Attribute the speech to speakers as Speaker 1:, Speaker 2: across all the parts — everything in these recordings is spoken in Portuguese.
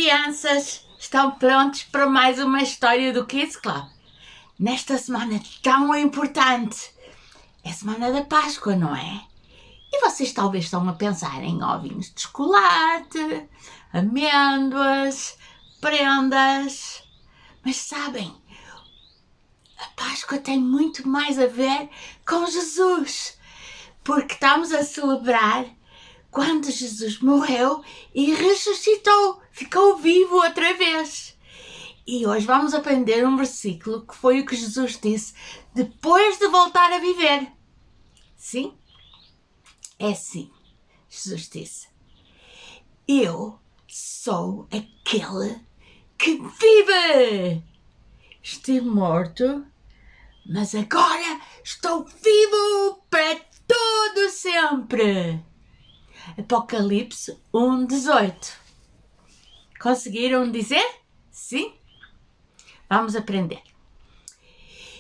Speaker 1: crianças, estão prontos para mais uma história do Kids Club? Nesta semana tão importante, é a semana da Páscoa, não é? E vocês talvez estão a pensar em ovinhos de chocolate, amêndoas, prendas, mas sabem, a Páscoa tem muito mais a ver com Jesus, porque estamos a celebrar quando Jesus morreu e ressuscitou, ficou vivo outra vez. E hoje vamos aprender um versículo que foi o que Jesus disse depois de voltar a viver. Sim? É assim. Jesus disse: eu sou aquele que vive. Estive morto, mas agora estou vivo para todo sempre. Apocalipse 1:18. Conseguiram dizer? Sim? Vamos aprender.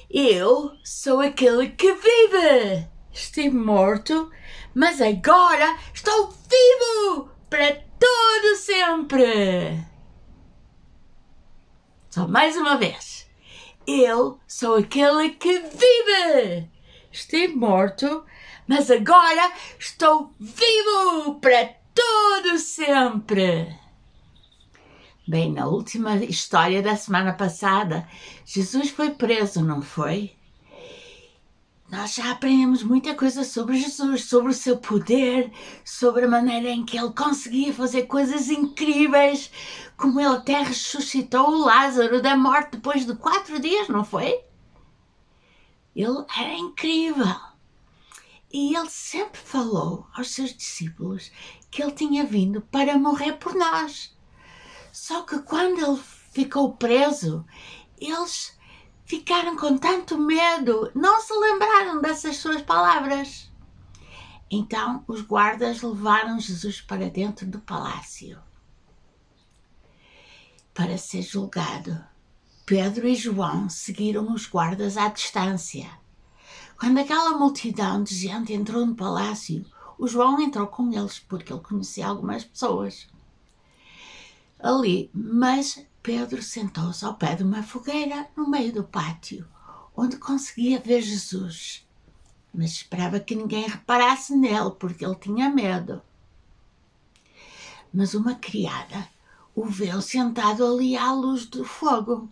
Speaker 1: Eu sou aquele que vive. Estive morto, mas agora estou vivo para todo sempre. Só mais uma vez. Eu sou aquele que vive. Estive morto, mas agora estou vivo para todo sempre. Bem, na última história da semana passada, Jesus foi preso, não foi? Nós já aprendemos muita coisa sobre Jesus, sobre o seu poder, sobre a maneira em que ele conseguia fazer coisas incríveis, como ele até ressuscitou o Lázaro da morte depois de 4 dias, não foi? Ele era incrível. E ele sempre falou aos seus discípulos que ele tinha vindo para morrer por nós. Só que quando ele ficou preso, eles ficaram com tanto medo, não se lembraram dessas suas palavras. Então os guardas levaram Jesus para dentro do palácio para ser julgado. Pedro e João seguiram os guardas à distância. Quando aquela multidão de gente entrou no palácio, o João entrou com eles, porque ele conhecia algumas pessoas ali, mas Pedro sentou-se ao pé de uma fogueira no meio do pátio, onde conseguia ver Jesus, mas esperava que ninguém reparasse nele, porque ele tinha medo. Mas uma criada o viu sentado ali à luz do fogo.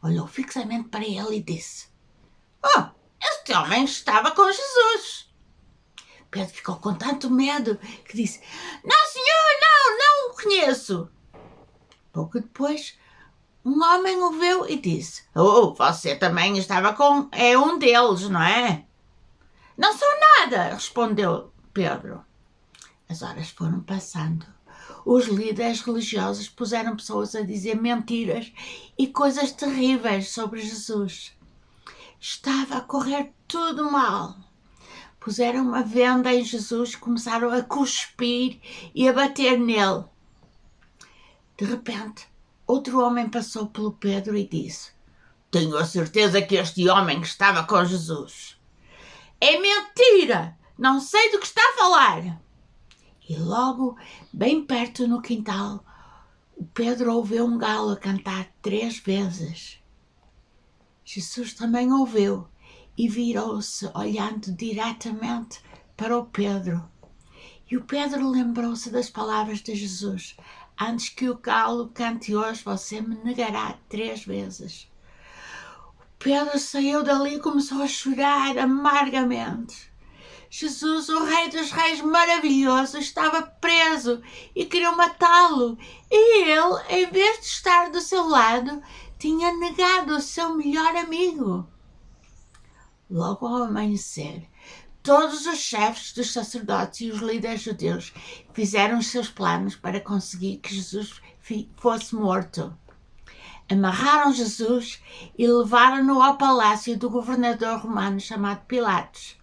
Speaker 1: Olhou fixamente para ele e disse: "Oh, este homem estava com Jesus." Pedro ficou com tanto medo que disse: "Não, senhor, não o conheço." Pouco depois, um homem o viu e disse: "Oh, você também estava com... é um deles, não é?" "Não sou nada", respondeu Pedro. As horas foram passando. Os líderes religiosos puseram pessoas a dizer mentiras e coisas terríveis sobre Jesus. Estava a correr tudo mal. Puseram uma venda em Jesus e começaram a cuspir e a bater nele. De repente, outro homem passou pelo Pedro e disse: "Tenho a certeza que este homem estava com Jesus." "É mentira! Não sei do que está a falar." E logo, bem perto no quintal, o Pedro ouviu um galo a cantar 3 vezes. Jesus também ouviu e virou-se olhando diretamente para o Pedro. E o Pedro lembrou-se das palavras de Jesus: "Antes que o galo cante hoje, você me negará 3 vezes." O Pedro saiu dali e começou a chorar amargamente. Jesus, o Rei dos Reis maravilhoso, estava preso e queriam matá-lo. E ele, em vez de estar do seu lado, tinha negado o seu melhor amigo. Logo ao amanhecer, todos os chefes dos sacerdotes e os líderes judeus fizeram os seus planos para conseguir que Jesus fosse morto. Amarraram Jesus e levaram-no ao palácio do governador romano chamado Pilatos.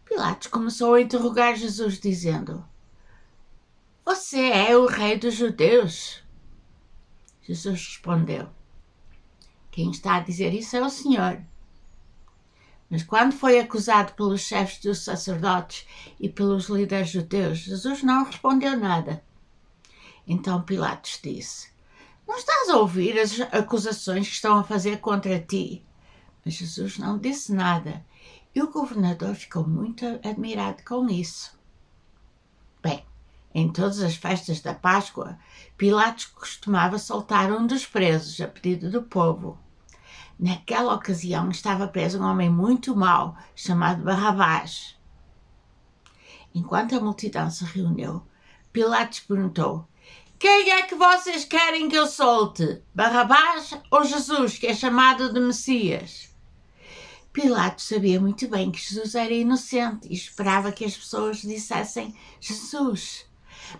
Speaker 1: Pilatos começou a interrogar Jesus, dizendo: "Você é o rei dos judeus?" Jesus respondeu: "Quem está a dizer isso é o Senhor." Mas quando foi acusado pelos chefes dos sacerdotes e pelos líderes judeus, Jesus não respondeu nada. Então Pilatos disse: Não estás a ouvir as acusações que estão a fazer contra ti? Mas Jesus não disse nada e o governador ficou muito admirado com isso. Bem, em todas as festas da Páscoa, Pilatos costumava soltar um dos presos a pedido do povo. Naquela ocasião estava preso um homem muito mau, chamado Barrabás. Enquanto a multidão se reuniu, Pilatos perguntou: Quem é que vocês querem que eu solte? Barrabás ou Jesus, que é chamado de Messias? Pilatos sabia muito bem que Jesus era inocente e esperava que as pessoas dissessem Jesus.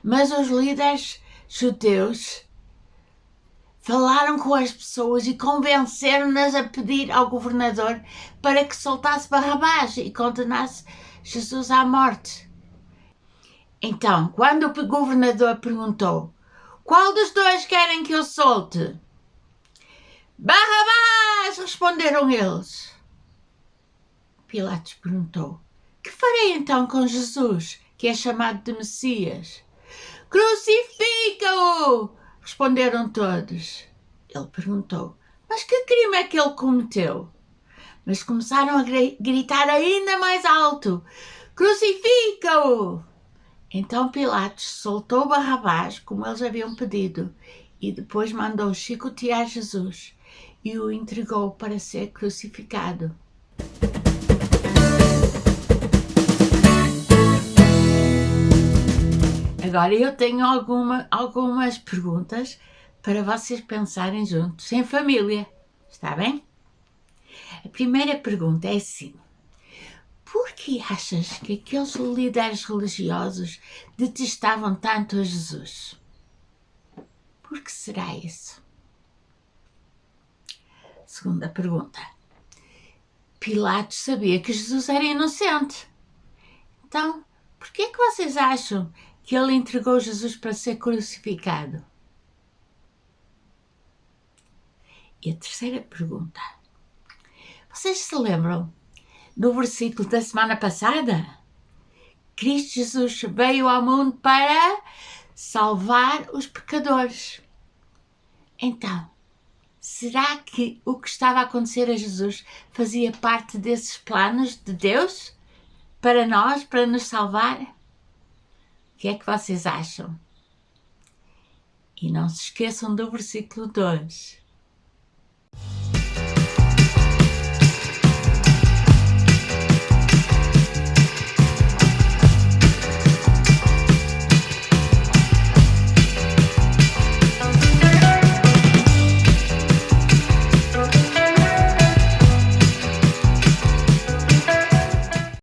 Speaker 1: Mas os líderes judeus falaram com as pessoas e convenceram-nas a pedir ao governador para que soltasse Barrabás e condenasse Jesus à morte. Então, quando o governador perguntou: Qual dos dois querem que eu solte? Barrabás! Responderam eles. Pilatos perguntou: Que farei então com Jesus, que é chamado de Messias? Crucifica-o! Responderam todos. Ele perguntou: Mas que crime é que ele cometeu? Mas começaram a gritar ainda mais alto: Crucifica-o! Então Pilatos soltou Barrabás, como eles haviam pedido, e depois mandou chicotear Jesus e o entregou para ser crucificado. Agora eu tenho algumas perguntas para vocês pensarem juntos, em família, está bem? A primeira pergunta é assim: por que achas que aqueles líderes religiosos detestavam tanto a Jesus? Por que será isso? Segunda pergunta: Pilatos sabia que Jesus era inocente. Então, por que vocês acham que ele entregou Jesus para ser crucificado? E a terceira pergunta: vocês se lembram do versículo da semana passada? Cristo Jesus veio ao mundo para salvar os pecadores. Então, será que o que estava a acontecer a Jesus fazia parte desses planos de Deus para nós, para nos salvar? O que é que vocês acham? E não se esqueçam do versículo 2.